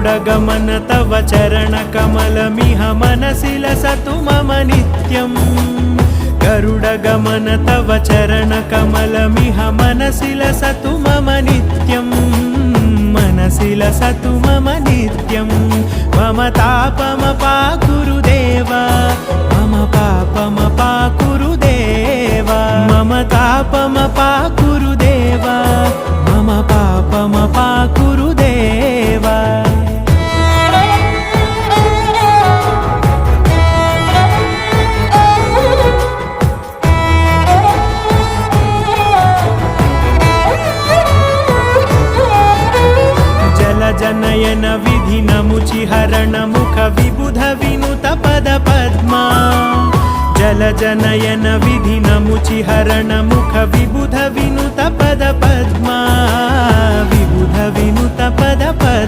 गरुडगमन तव चरणकमलमिह मनसि लसतु मम नित्यम् गरुडगमन तव चरणकमलमिह मनसि लसतु मम नित्यम् मनसि लसतु मम नित्यं मम तापमपाकुरु देवा मम पापमपाकुरु देवा मम तापमपाकुरु देवा मम पापमपाकुरु देवा जनयन विधि नमुचिहरण मुख विबुध विनुत पद पद्मा जल जनयन विधि नमुचिहरण मुख विबुध विनुत पद पद्मा विबुध विनुत पद पद्मा।